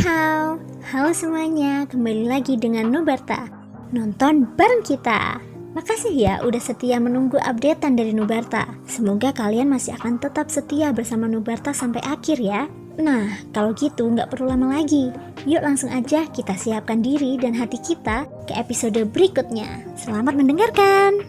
Halo semuanya, kembali lagi dengan Nubarta. Nonton bareng kita. Makasih ya udah setia menunggu updatean dari Nubarta. Semoga kalian masih akan tetap setia bersama Nubarta sampai akhir ya. Nah, kalau gitu nggak perlu lama lagi. Yuk langsung aja kita siapkan diri dan hati kita ke episode berikutnya. Selamat mendengarkan.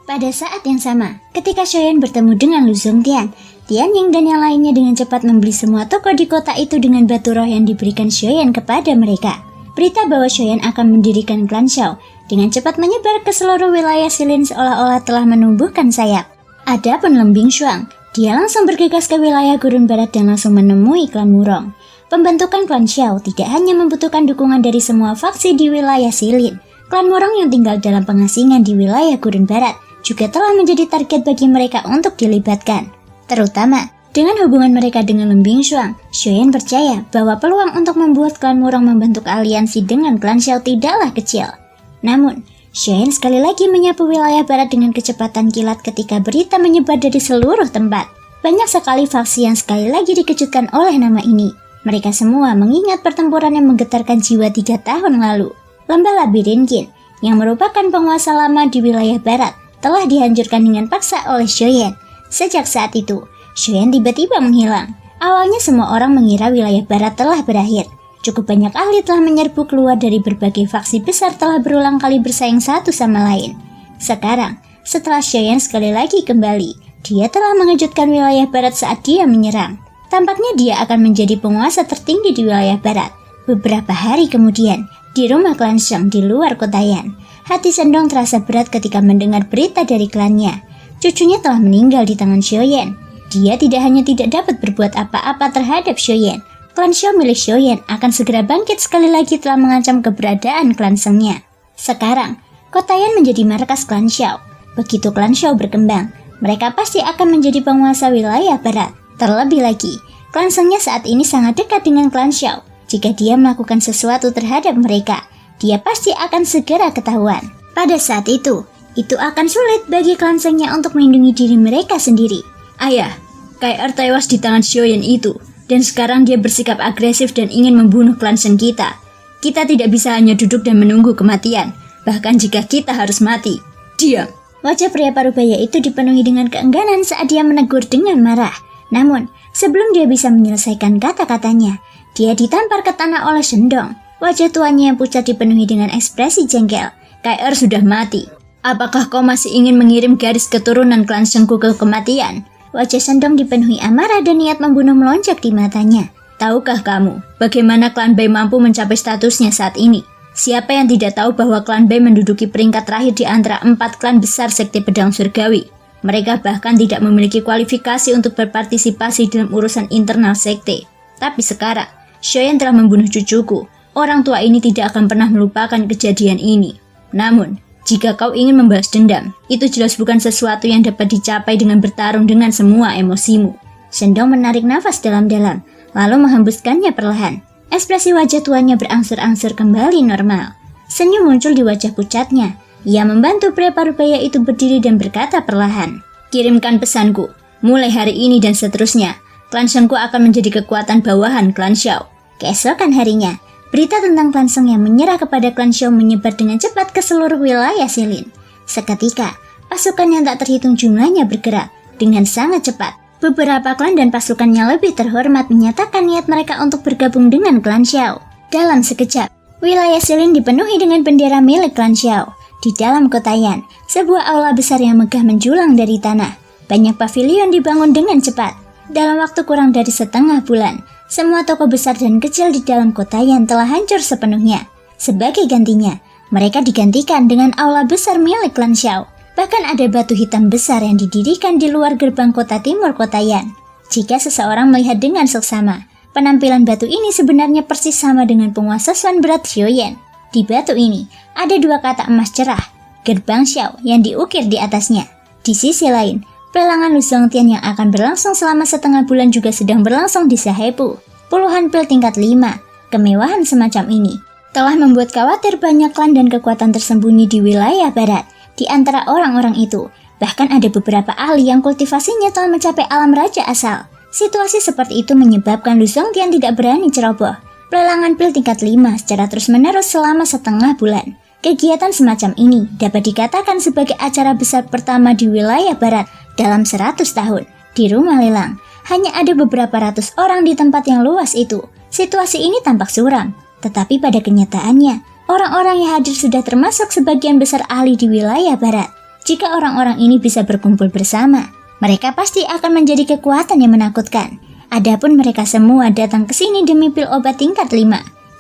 Pada saat yang sama, ketika Shoyan bertemu dengan Lu Zongtian, Tianying dan yang lainnya dengan cepat membeli semua toko di kota itu dengan batu roh yang diberikan Shoyan kepada mereka. Berita bahwa Shoyan akan mendirikan klan Shao dengan cepat menyebar ke seluruh wilayah Silin seolah-olah telah menumbuhkan sayap. Adapun Lem Bingshuang, dia langsung bergegas ke wilayah Gurun Barat dan langsung menemui klan Wurong. Pembentukan klan Shao tidak hanya membutuhkan dukungan dari semua faksi di wilayah Silin. Klan Wurong yang tinggal dalam pengasingan di wilayah Gurun Barat juga telah menjadi target bagi mereka untuk dilibatkan. Terutama, dengan hubungan mereka dengan Lem Bingshuang, Shoyan percaya bahwa peluang untuk membuat klan Wurong membentuk aliansi dengan klan Shao tidaklah kecil. Namun, Shoyan sekali lagi menyapu wilayah barat dengan kecepatan kilat ketika berita menyebar dari seluruh tempat. Banyak sekali faksi yang sekali lagi dikejutkan oleh nama ini. Mereka semua mengingat pertempuran yang menggetarkan jiwa 3 tahun lalu. Lembah Labirinkin, yang merupakan penguasa lama di wilayah barat, telah dihancurkan dengan paksa oleh Shoyan. Sejak saat itu, Shoyan tiba-tiba menghilang. Awalnya semua orang mengira wilayah barat telah berakhir. Cukup banyak ahli telah menyerbu keluar dari berbagai faksi besar telah berulang kali bersaing satu sama lain. Sekarang, setelah Shoyan sekali lagi kembali, dia telah mengejutkan wilayah barat saat dia menyerang. Tampaknya dia akan menjadi penguasa tertinggi di wilayah barat. Beberapa hari kemudian, di rumah klan Sheng di luar Kotayan, hati Sendong terasa berat ketika mendengar berita dari klannya. Cucunya telah meninggal di tangan Shoyan. Dia tidak hanya tidak dapat berbuat apa-apa terhadap Shoyan. Klan Shao milik Shoyan akan segera bangkit sekali lagi telah mengancam keberadaan klan Shengnya. Sekarang, Kotayan menjadi markas klan Shao. Begitu klan Shao berkembang, mereka pasti akan menjadi penguasa wilayah barat. Terlebih lagi, klan Shengnya saat ini sangat dekat dengan klan Shao. Jika dia melakukan sesuatu terhadap mereka, dia pasti akan segera ketahuan. Pada saat itu akan sulit bagi klan Shengnya untuk melindungi diri mereka sendiri. Ayah, KR tewas di tangan Shoyan itu, dan sekarang dia bersikap agresif dan ingin membunuh klan Sheng kita. Kita tidak bisa hanya duduk dan menunggu kematian, bahkan jika kita harus mati. Diam. Wajah pria parubaya itu dipenuhi dengan keengganan saat dia menegur dengan marah. Namun, sebelum dia bisa menyelesaikan kata-katanya, dia ditampar ke tanah oleh Sendong. Wajah tuanya yang pucat dipenuhi dengan ekspresi jengkel. KR sudah mati. Apakah kau masih ingin mengirim garis keturunan klan Shengku ke kematian? Wajah Sendong dipenuhi amarah dan niat membunuh melonjak di matanya. Tahukah kamu bagaimana klan Bai mampu mencapai statusnya saat ini? Siapa yang tidak tahu bahwa klan Bai menduduki peringkat terakhir di antara 4 klan besar sekte pedang surgawi? Mereka bahkan tidak memiliki kualifikasi untuk berpartisipasi dalam urusan internal sekte. Tapi sekarang, Shoyan telah membunuh cucuku. Orang tua ini tidak akan pernah melupakan kejadian ini. Namun, jika kau ingin membalas dendam, itu jelas bukan sesuatu yang dapat dicapai dengan bertarung dengan semua emosimu. Sendong menarik nafas dalam-dalam, lalu menghembuskannya perlahan. Ekspresi wajah tuanya berangsur-angsur kembali normal. Senyum muncul di wajah pucatnya. Ia membantu pria parubaya itu berdiri dan berkata perlahan, "Kirimkan pesanku. Mulai hari ini dan seterusnya, klan Shengku akan menjadi kekuatan bawahan klan Shao." Keesokan harinya, berita tentang klan Sheng yang menyerah kepada klan Shao menyebar dengan cepat ke seluruh wilayah Silin. Seketika, pasukan yang tak terhitung jumlahnya bergerak dengan sangat cepat. Beberapa klan dan pasukan yang lebih terhormat menyatakan niat mereka untuk bergabung dengan klan Shao. Dalam sekejap, wilayah Silin dipenuhi dengan bendera milik klan Shao. Di dalam Kotayan, sebuah aula besar yang megah menjulang dari tanah. Banyak pavilion dibangun dengan cepat. Dalam waktu kurang dari setengah bulan, semua toko besar dan kecil di dalam Kotayan telah hancur sepenuhnya. Sebagai gantinya, mereka digantikan dengan aula besar milik klan Shao. Bahkan ada batu hitam besar yang didirikan di luar gerbang kota timur Kotayan. Jika seseorang melihat dengan seksama, penampilan batu ini sebenarnya persis sama dengan penguasa Swan berat Shoyan. Di batu ini, ada 2 kata emas cerah, gerbang Shao yang diukir di atasnya. Di sisi lain, pelelangan Lu Zongtian yang akan berlangsung selama setengah bulan juga sedang berlangsung di Sahebu. Puluhan pil tingkat 5, kemewahan semacam ini, telah membuat khawatir banyak klan dan kekuatan tersembunyi di wilayah barat. Di antara orang-orang itu, bahkan ada beberapa ahli yang kultivasinya telah mencapai alam raja asal. Situasi seperti itu menyebabkan Lu Zongtian tidak berani ceroboh. Pelelangan pil tingkat 5 secara terus-menerus selama setengah bulan. Kegiatan semacam ini dapat dikatakan sebagai acara besar pertama di wilayah barat dalam 100 tahun. Di rumah lelang, hanya ada beberapa ratus orang di tempat yang luas itu. Situasi ini tampak suram, tetapi pada kenyataannya, orang-orang yang hadir sudah termasuk sebagian besar ahli di wilayah barat. Jika orang-orang ini bisa berkumpul bersama, mereka pasti akan menjadi kekuatan yang menakutkan. Adapun mereka semua datang ke sini demi pil obat tingkat 5.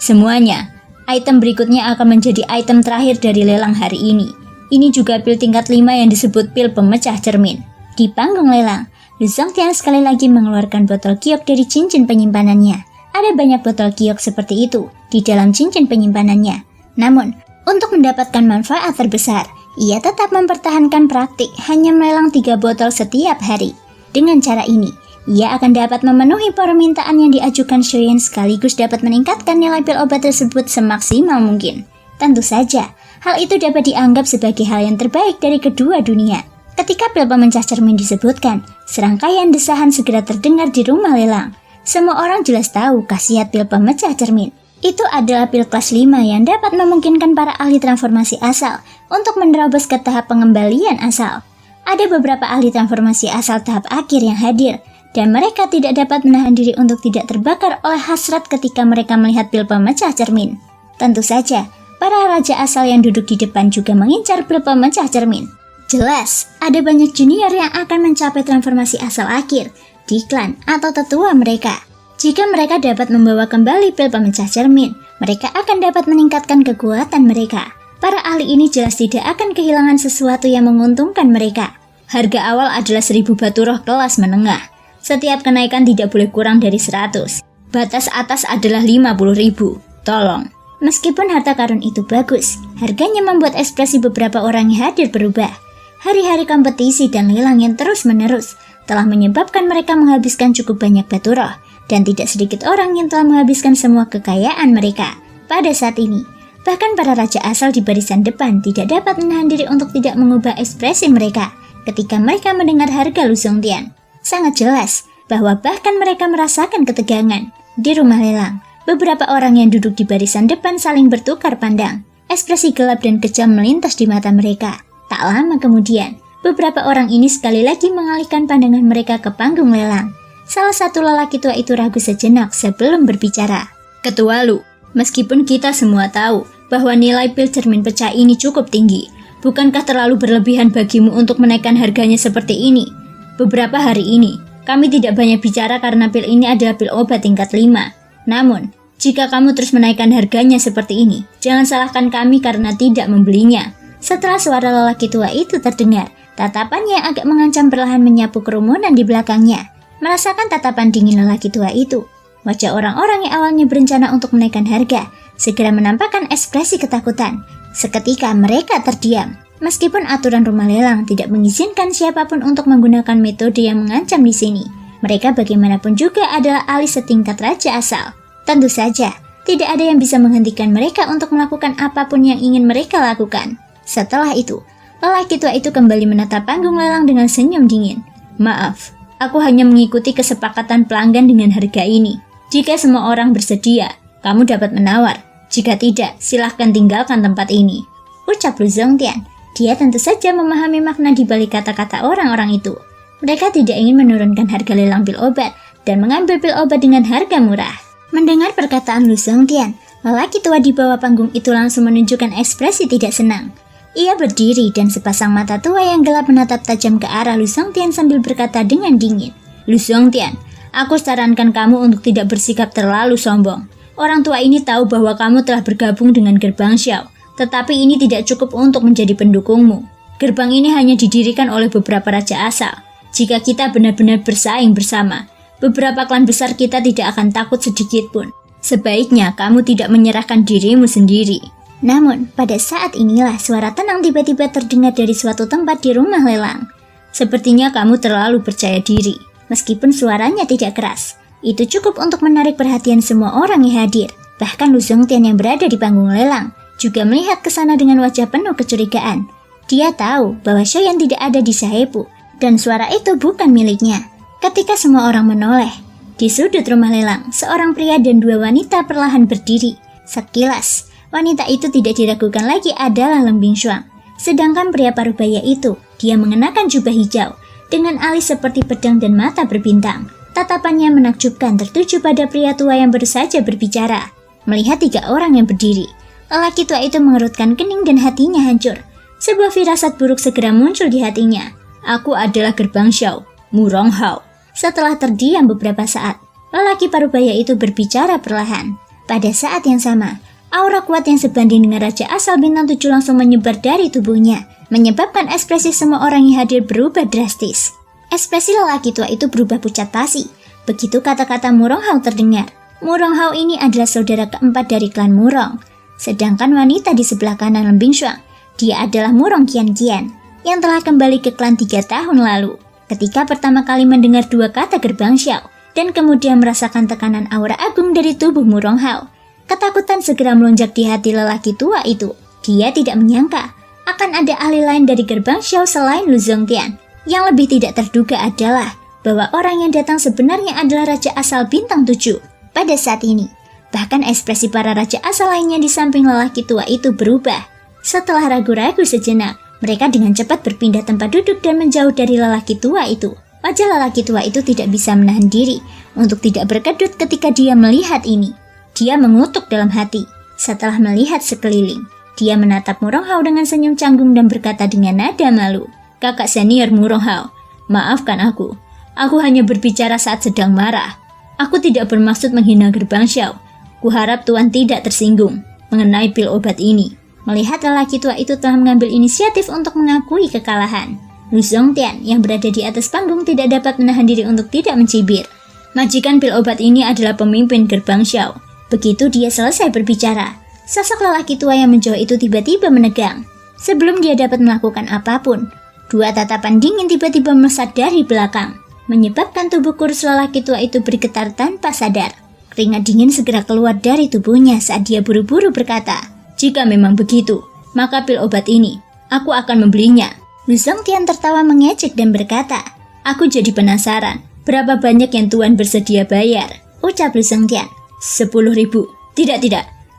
Semuanya, item berikutnya akan menjadi item terakhir dari lelang hari ini. Ini juga pil tingkat 5 yang disebut pil pemecah cermin. Di panggung lelang, Lu Zongtian sekali lagi mengeluarkan botol giok dari cincin penyimpanannya. Ada banyak botol giok seperti itu di dalam cincin penyimpanannya. Namun, untuk mendapatkan manfaat terbesar, ia tetap mempertahankan praktik hanya melelang 3 botol setiap hari. Dengan cara ini, ia akan dapat memenuhi permintaan yang diajukan Shoyan sekaligus dapat meningkatkan nilai pil obat tersebut semaksimal mungkin. Tentu saja, hal itu dapat dianggap sebagai hal yang terbaik dari kedua dunia. Ketika pil pemecah cermin disebutkan, serangkaian desahan segera terdengar di rumah lelang. Semua orang jelas tahu khasiat pil pemecah cermin. Itu adalah pil kelas 5 yang dapat memungkinkan para ahli transformasi asal untuk menerobos ke tahap pengembalian asal. Ada beberapa ahli transformasi asal tahap akhir yang hadir, dan mereka tidak dapat menahan diri untuk tidak terbakar oleh hasrat ketika mereka melihat pil pemecah cermin. Tentu saja, para raja asal yang duduk di depan juga mengincar pil pemecah cermin. Jelas, ada banyak junior yang akan mencapai transformasi asal akhir di klan atau tetua mereka. Jika mereka dapat membawa kembali pil pemecah cermin, mereka akan dapat meningkatkan kekuatan mereka. Para ahli ini jelas tidak akan kehilangan sesuatu yang menguntungkan mereka. Harga awal adalah 1000 batu roh kelas menengah. Setiap kenaikan tidak boleh kurang dari 100. Batas atas adalah 50.000. Tolong. Meskipun harta karun itu bagus, harganya membuat ekspresi beberapa orang yang hadir berubah. Hari-hari kompetisi dan lelang yang terus-menerus telah menyebabkan mereka menghabiskan cukup banyak batu roh. Dan tidak sedikit orang yang telah menghabiskan semua kekayaan mereka. Pada saat ini, bahkan para raja asal di barisan depan tidak dapat menahan diri untuk tidak mengubah ekspresi mereka ketika mereka mendengar harga Lu Zongtian. Sangat jelas bahwa bahkan mereka merasakan ketegangan. Di rumah lelang, beberapa orang yang duduk di barisan depan saling bertukar pandang. Ekspresi gelap dan kejam melintas di mata mereka. Tak lama kemudian, beberapa orang ini sekali lagi mengalihkan pandangan mereka ke panggung lelang. Salah satu lelaki tua itu ragu sejenak sebelum berbicara. Ketua Lu, meskipun kita semua tahu bahwa nilai pil cermin pecah ini cukup tinggi, bukankah terlalu berlebihan bagimu untuk menaikkan harganya seperti ini? Beberapa hari ini, kami tidak banyak bicara karena pil ini adalah pil obat tingkat 5. Namun, jika kamu terus menaikkan harganya seperti ini, jangan salahkan kami karena tidak membelinya. Setelah suara lelaki tua itu terdengar, tatapan yang agak mengancam perlahan menyapu kerumunan di belakangnya. Merasakan tatapan dingin lelaki tua itu, wajah orang-orang yang awalnya berencana untuk menaikkan harga segera menampakkan ekspresi ketakutan. Seketika mereka terdiam. Meskipun aturan rumah lelang tidak mengizinkan siapapun untuk menggunakan metode yang mengancam di sini, mereka bagaimanapun juga adalah ahli setingkat raja asal. Tentu saja, tidak ada yang bisa menghentikan mereka untuk melakukan apapun yang ingin mereka lakukan. Setelah itu, lelaki tua itu kembali menatap panggung lelang dengan senyum dingin. Maaf. Aku hanya mengikuti kesepakatan pelanggan dengan harga ini. Jika semua orang bersedia, kamu dapat menawar. Jika tidak, silahkan tinggalkan tempat ini. Ucap Lu Zongtian. Dia tentu saja memahami makna di balik kata-kata orang-orang itu. Mereka tidak ingin menurunkan harga lelang pil obat dan mengambil pil obat dengan harga murah. Mendengar perkataan Lu Zongtian, lelaki tua di bawah panggung itu langsung menunjukkan ekspresi tidak senang. Ia berdiri dan sepasang mata tua yang gelap menatap tajam ke arah Lu Zongtian sambil berkata dengan dingin. Lu Zongtian, aku sarankan kamu untuk tidak bersikap terlalu sombong. Orang tua ini tahu bahwa kamu telah bergabung dengan Gerbang Xiao, tetapi ini tidak cukup untuk menjadi pendukungmu. Gerbang ini hanya didirikan oleh beberapa raja asal. Jika kita benar-benar bersaing bersama, beberapa klan besar kita tidak akan takut sedikit pun. Sebaiknya kamu tidak menyerahkan dirimu sendiri. Namun, pada saat inilah suara tenang tiba-tiba terdengar dari suatu tempat di rumah lelang. Sepertinya kamu terlalu percaya diri, meskipun suaranya tidak keras. Itu cukup untuk menarik perhatian semua orang yang hadir. Bahkan Lu Zongtian yang berada di panggung lelang juga melihat ke sana dengan wajah penuh kecurigaan. Dia tahu bahwa Shoyan tidak ada di Sahebu, dan suara itu bukan miliknya. Ketika semua orang menoleh, di sudut rumah lelang, seorang pria dan 2 wanita perlahan berdiri. Sekilas, wanita itu tidak diragukan lagi adalah Leng Bingshuang. Sedangkan pria parubaya itu, dia mengenakan jubah hijau dengan alis seperti pedang dan mata berbintang. Tatapannya menakjubkan tertuju pada pria tua yang baru saja berbicara. Melihat 3 orang yang berdiri, lelaki tua itu mengerutkan kening dan hatinya hancur. Sebuah firasat buruk segera muncul di hatinya. Aku adalah Gerbang Xiao, Murong Hao. Setelah terdiam beberapa saat, lelaki parubaya itu berbicara perlahan. Pada saat yang sama, aura kuat yang sebanding dengan Raja Asal Bintang 7 langsung menyebar dari tubuhnya, menyebabkan ekspresi semua orang yang hadir berubah drastis. Ekspresi lelaki tua itu berubah pucat pasi. Begitu kata-kata Murong Hao terdengar. Murong Hao ini adalah saudara keempat dari klan Murong. Sedangkan wanita di sebelah kanan Leng Bingshuang, dia adalah Murong Qianqian yang telah kembali ke klan 3 tahun lalu. Ketika pertama kali mendengar 2 kata Gerbang Xiao dan kemudian merasakan tekanan aura agung dari tubuh Murong Hao, ketakutan segera melonjak di hati lelaki tua itu. Dia tidak menyangka akan ada ahli lain dari Gerbang Xiao selain Lu Zongtian. Yang lebih tidak terduga adalah bahwa orang yang datang sebenarnya adalah Raja Asal Bintang 7. Pada saat ini, bahkan ekspresi para Raja Asal lainnya di samping lelaki tua itu berubah. Setelah ragu-ragu sejenak, mereka dengan cepat berpindah tempat duduk dan menjauh dari lelaki tua itu. Wajah lelaki tua itu tidak bisa menahan diri untuk tidak berkedut ketika dia melihat ini. Dia mengutuk dalam hati. Setelah melihat sekeliling, dia menatap Murong Hao dengan senyum canggung dan berkata dengan nada malu, "Kakak senior Murong Hao, maafkan aku. Aku hanya berbicara saat sedang marah. Aku tidak bermaksud menghina Gerbang Xiao. Kuharap Tuan tidak tersinggung mengenai pil obat ini." Melihat lelaki tua itu telah mengambil inisiatif untuk mengakui kekalahan, Lu Zongtian yang berada di atas panggung tidak dapat menahan diri untuk tidak mencibir. Majikan pil obat ini adalah pemimpin Gerbang Xiao. Begitu dia selesai berbicara, sosok lelaki tua yang menjauh itu tiba-tiba menegang. Sebelum dia dapat melakukan apapun, 2 tatapan dingin tiba-tiba melesat dari belakang, menyebabkan tubuh kurus lelaki tua itu bergetar tanpa sadar. Keringat dingin segera keluar dari tubuhnya saat dia buru-buru berkata, "Jika memang begitu, maka pil obat ini, aku akan membelinya." Lu Zongtian tertawa mengejek dan berkata, "Aku jadi penasaran, berapa banyak yang Tuan bersedia bayar?" Ucap Lu Zongtian, 10.000. Tidak,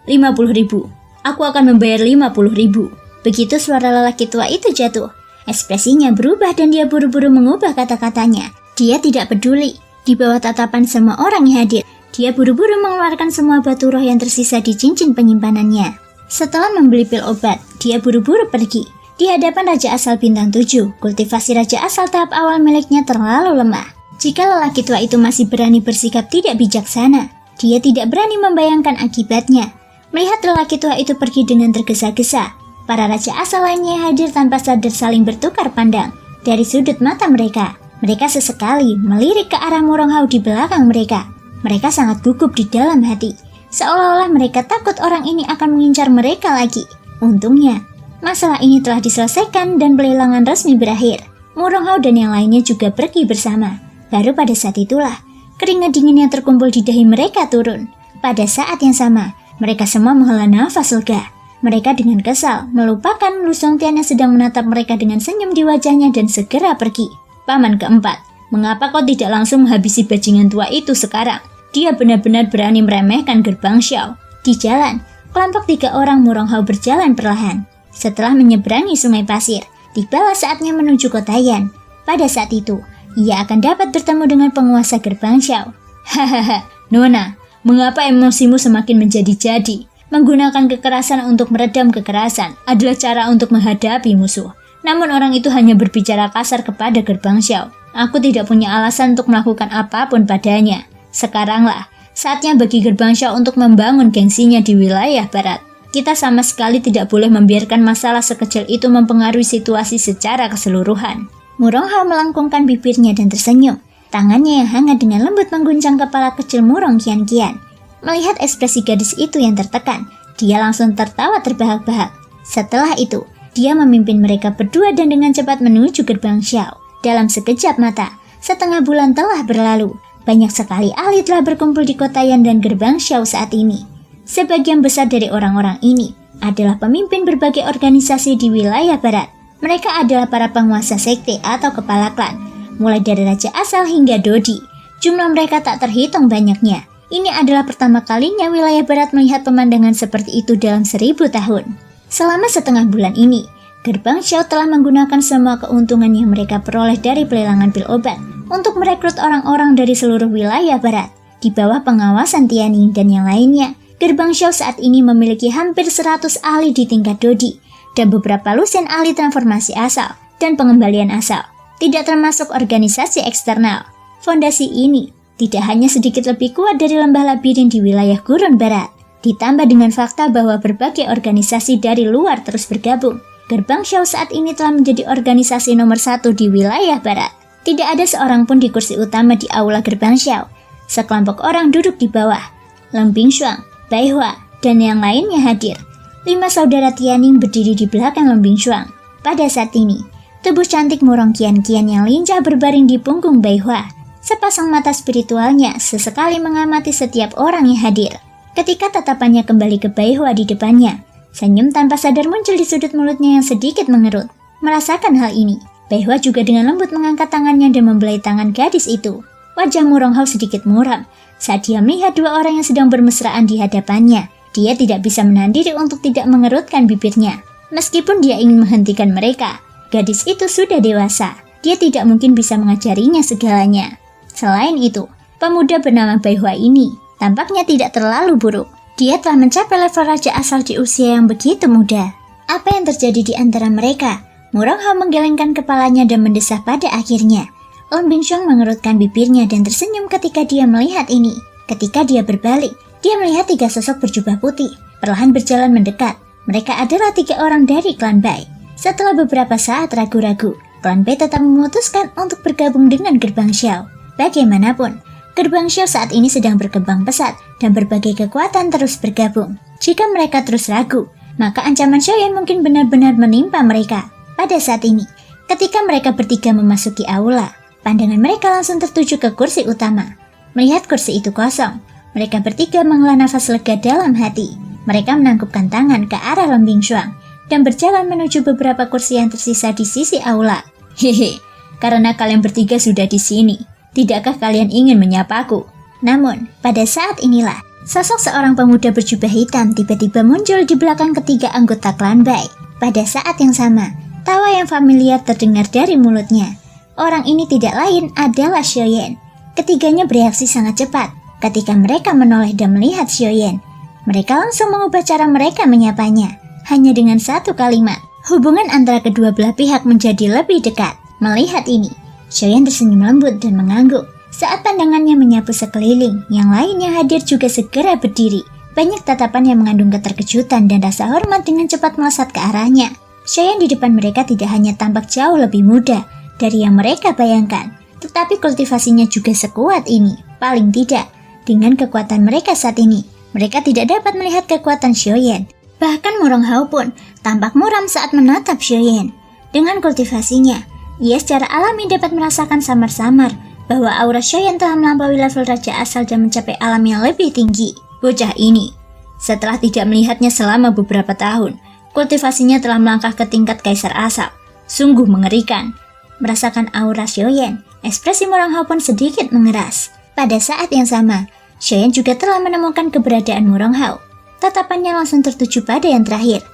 50.000. Aku akan membayar 50.000. Begitu suara lelaki tua itu jatuh, ekspresinya berubah dan dia buru-buru mengubah kata-katanya. Dia tidak peduli. Di bawah tatapan semua orang yang hadir, dia buru-buru mengeluarkan semua batu roh yang tersisa di cincin penyimpanannya. Setelah membeli pil obat, dia buru-buru pergi. Di hadapan Raja Asal Bintang 7, kultivasi Raja Asal tahap awal miliknya terlalu lemah. Jika lelaki tua itu masih berani bersikap tidak bijaksana, dia tidak berani membayangkan akibatnya. Melihat lelaki tua itu pergi dengan tergesa-gesa, para Raja Asal lainnya hadir tanpa sadar saling bertukar pandang. Dari sudut mata mereka, mereka sesekali melirik ke arah Murong Hao di belakang mereka. Mereka sangat gugup di dalam hati, seolah-olah mereka takut orang ini akan mengincar mereka lagi. Untungnya, masalah ini telah diselesaikan dan pelelangan resmi berakhir. Murong Hao dan yang lainnya juga pergi bersama. Baru pada saat itulah, keringat dingin yang terkumpul di dahi mereka turun. Pada saat yang sama, mereka semua menghela nafas lega. Mereka dengan kesal melupakan Lu Zongtian yang sedang menatap mereka dengan senyum di wajahnya dan segera pergi. "Paman keempat, mengapa kau tidak langsung menghabisi bajingan tua itu sekarang? Dia benar-benar berani meremehkan Gerbang Xiao." Di jalan, kelompok 3 orang Murong Hao berjalan perlahan. Setelah menyeberangi sungai pasir, tibalah saatnya menuju kota Yan. Pada saat itu, ia akan dapat bertemu dengan penguasa Gerbang Xiao. "Hahaha, Nona, mengapa emosimu semakin menjadi-jadi? Menggunakan kekerasan untuk meredam kekerasan adalah cara untuk menghadapi musuh. Namun orang itu hanya berbicara kasar kepada Gerbang Xiao. Aku tidak punya alasan untuk melakukan apapun padanya. Sekaranglah saatnya bagi Gerbang Xiao untuk membangun gengsinya di wilayah barat. Kita sama sekali tidak boleh membiarkan masalah sekecil itu mempengaruhi situasi secara keseluruhan." Murong Hao melengkungkan bibirnya dan tersenyum. Tangannya yang hangat dengan lembut mengguncang kepala kecil Murong Qianqian. Melihat ekspresi gadis itu yang tertekan, dia langsung tertawa terbahak-bahak. Setelah itu, dia memimpin mereka berdua dan dengan cepat menuju Gerbang Xiao. Dalam sekejap mata, setengah bulan telah berlalu. Banyak sekali ahli telah berkumpul di kota Yan dan Gerbang Xiao saat ini. Sebagian besar dari orang-orang ini adalah pemimpin berbagai organisasi di wilayah barat. Mereka adalah para penguasa sekte atau kepala klan. mulai dari raja asal hingga Dodi. Jumlah mereka tak terhitung banyaknya. Ini adalah pertama kalinya wilayah barat melihat pemandangan seperti itu dalam 1000 tahun. Selama setengah bulan ini, Gerbang Xiao telah menggunakan semua keuntungan yang mereka peroleh dari pelelangan pil obat untuk merekrut orang-orang dari seluruh wilayah barat. Di bawah pengawasan Tianning dan yang lainnya, Gerbang Xiao saat ini memiliki hampir 100 ahli di tingkat Dodi dan beberapa lusen ahli transformasi asal dan pengembalian asal, tidak termasuk organisasi eksternal. Fondasi ini tidak hanya sedikit lebih kuat dari lembah labirin di wilayah gurun barat, ditambah dengan fakta bahwa berbagai organisasi dari luar terus bergabung. Gerbang Xiao saat ini telah menjadi organisasi nomor 1 di wilayah barat. Tidak ada seorang pun di kursi utama di aula Gerbang Xiao. Sekelompok orang duduk di bawah. Leng Bingshuang, Bai Hua, dan yang lainnya hadir. 5 saudara Tianning berdiri di belakang Leng Bingshuang. Pada saat ini, tubuh cantik murong kian-kian yang lincah berbaring di punggung Bai Hua. Sepasang mata spiritualnya sesekali mengamati setiap orang yang hadir. Ketika tatapannya kembali ke Bai Hua di depannya, senyum tanpa sadar muncul di sudut mulutnya yang sedikit mengerut. Merasakan hal ini, Bai Hua juga dengan lembut mengangkat tangannya dan membelai tangan gadis itu. Wajah Murong Hao sedikit muram saat dia melihat 2 orang yang sedang bermesraan di hadapannya. Dia tidak bisa menahan diri untuk tidak mengerutkan bibirnya. Meskipun dia ingin menghentikan mereka, gadis itu sudah dewasa. Dia tidak mungkin bisa mengajarinya segalanya. Selain itu, pemuda bernama Bai Hua ini tampaknya tidak terlalu buruk. Dia telah mencapai level raja asal di usia yang begitu muda. Apa yang terjadi di antara mereka? Murong Hao menggelengkan kepalanya dan mendesah pada akhirnya. Leng Bingshuang mengerutkan bibirnya dan tersenyum ketika dia melihat ini. Ketika dia berbalik, dia melihat 3 sosok berjubah putih, perlahan berjalan mendekat. Mereka adalah 3 orang dari klan Bai. Setelah beberapa saat ragu-ragu, klan Bai tetap memutuskan untuk bergabung dengan Gerbang Xiao. Bagaimanapun, Gerbang Xiao saat ini sedang berkembang pesat dan berbagai kekuatan terus bergabung. Jika mereka terus ragu, maka ancaman Shoyan mungkin benar-benar menimpa mereka. Pada saat ini, ketika mereka bertiga memasuki aula, pandangan mereka langsung tertuju ke kursi utama. Melihat kursi itu kosong, mereka bertiga menghela nafas lega dalam hati. Mereka menangkupkan tangan ke arah Leng Bingshuang dan berjalan menuju beberapa kursi yang tersisa di sisi aula. Hehe, karena kalian bertiga sudah di sini, tidakkah kalian ingin menyapaku? Namun, pada saat inilah, sosok seorang pemuda berjubah hitam tiba-tiba muncul di belakang ketiga anggota klan Bai. Pada saat yang sama, tawa yang familiar terdengar dari mulutnya. Orang ini tidak lain adalah Shoyan. Ketiganya bereaksi sangat cepat ketika mereka menoleh dan melihat Shoyan. Mereka langsung mengubah cara mereka menyapanya. Hanya dengan satu kalimat, hubungan antara kedua belah pihak menjadi lebih dekat. Melihat ini, Shoyan tersenyum lembut dan mengangguk. Saat pandangannya menyapu sekeliling, yang lainnya hadir juga segera berdiri. Banyak tatapan yang mengandung keterkejutan dan rasa hormat dengan cepat melesat ke arahnya. Shoyan di depan mereka tidak hanya tampak jauh lebih muda dari yang mereka bayangkan, tetapi kultivasinya juga sekuat ini. Paling tidak, dengan kekuatan mereka saat ini, mereka tidak dapat melihat kekuatan Shoyan. Bahkan Murong Hao pun tampak muram saat menatap Shoyan. Dengan kultivasinya, ia secara alami dapat merasakan samar-samar bahwa aura Shoyan telah melampaui level raja asal dan mencapai alam yang lebih tinggi. Bocah ini, setelah tidak melihatnya selama beberapa tahun, kultivasinya telah melangkah ke tingkat kaisar asal. Sungguh mengerikan. Merasakan aura Shoyan, ekspresi Murong Hao pun sedikit mengeras. Pada saat yang sama, Shoyan juga telah menemukan keberadaan Murong Hao. Tatapannya langsung tertuju pada yang terakhir.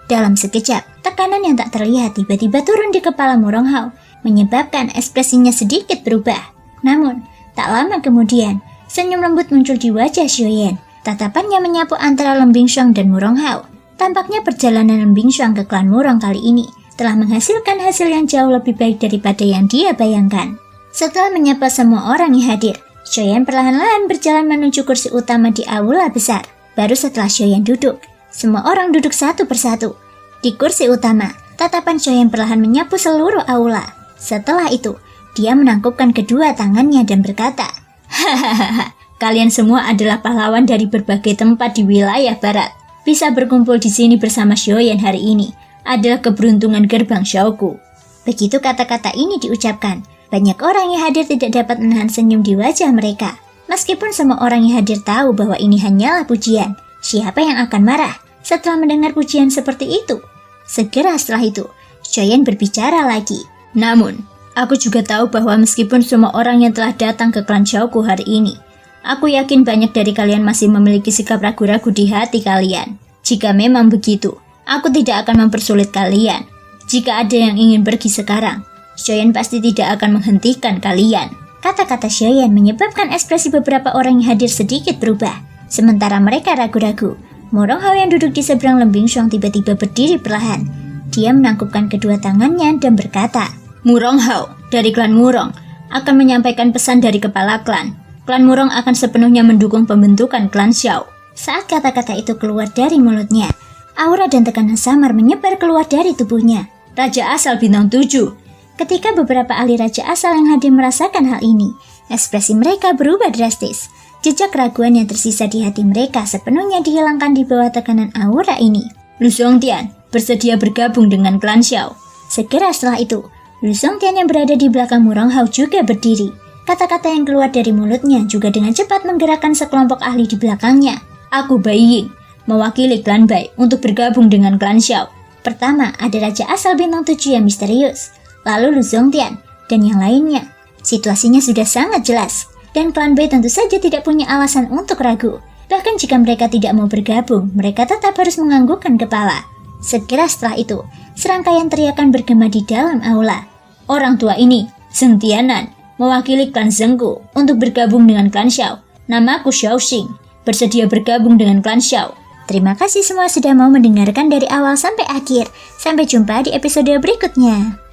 Dalam sekejap, tekanan yang tak terlihat tiba-tiba turun di kepala Murong Hao, menyebabkan ekspresinya sedikit berubah. Namun, tak lama kemudian, senyum lembut muncul di wajah Shoyan. Tatapannya menyapu antara Leng Bingshuang dan Murong Hao. Tampaknya perjalanan Leng Bingshuang ke klan Murong kali ini telah menghasilkan hasil yang jauh lebih baik daripada yang dia bayangkan. Setelah menyapa semua orang yang hadir, Shoyan perlahan-lahan berjalan menuju kursi utama di aula besar. Baru setelah Shoyan duduk, semua orang duduk satu persatu. Di kursi utama, tatapan Shoyan perlahan menyapu seluruh aula. Setelah itu, dia menangkupkan kedua tangannya dan berkata, "Hahaha, kalian semua adalah pahlawan dari berbagai tempat di wilayah barat. Bisa berkumpul di sini bersama Shoyan hari ini adalah keberuntungan Gerbang Xiaoku." Begitu kata-kata ini diucapkan, banyak orang yang hadir tidak dapat menahan senyum di wajah mereka. Meskipun semua orang yang hadir tahu bahwa ini hanyalah pujian, siapa yang akan marah setelah mendengar pujian seperti itu? Segera setelah itu, Shoyan berbicara lagi. "Namun, Aku juga tahu bahwa meskipun semua orang yang telah datang ke klan Zhaoku hari ini, aku yakin banyak dari kalian masih memiliki sikap ragu-ragu di hati kalian. Jika memang begitu, aku tidak akan mempersulit kalian. Jika ada yang ingin pergi sekarang, Xiaoyan pasti tidak akan menghentikan kalian. Kata-kata Xiaoyan menyebabkan ekspresi beberapa orang yang hadir sedikit berubah. Sementara mereka ragu-ragu, Murong Hao yang duduk di seberang Lembing Shuang tiba-tiba berdiri perlahan. Dia menangkupkan kedua tangannya dan berkata, Murong Hao dari klan Murong akan menyampaikan pesan dari kepala klan. Klan Murong akan sepenuhnya mendukung pembentukan klan Xiao. Saat kata-kata itu keluar dari mulutnya, aura dan tekanan samar menyebar keluar dari tubuhnya. Raja asal bintang 7. Ketika beberapa ahli raja asal yang hadir merasakan hal ini, ekspresi mereka berubah drastis. Jejak keraguan yang tersisa di hati mereka sepenuhnya dihilangkan di bawah tekanan aura ini. Lu Zongtian bersedia bergabung dengan klan Xiao. Segera setelah itu, Lu Zongtian yang berada di belakang Murong Hao juga berdiri. Kata-kata yang keluar dari mulutnya juga dengan cepat menggerakkan sekelompok ahli di belakangnya. Aku Bai Ying, mewakili klan Bai untuk bergabung dengan klan Xiao. Pertama, ada raja asal bintang 7 yang misterius, lalu Lu Zongtian, dan yang lainnya. Situasinya sudah sangat jelas, dan klan Bai tentu saja tidak punya alasan untuk ragu. Bahkan jika mereka tidak mau bergabung, mereka tetap harus menganggukkan kepala. Segera setelah itu, serangkaian teriakan bergema di dalam aula. Orang tua ini, Zheng Tianan, mewakili klan Zhengku untuk bergabung dengan klan Xiao. Namaku Xiao Xing, bersedia bergabung dengan klan Xiao. Terima kasih semua sudah mau mendengarkan dari awal sampai akhir. Sampai jumpa di episode berikutnya.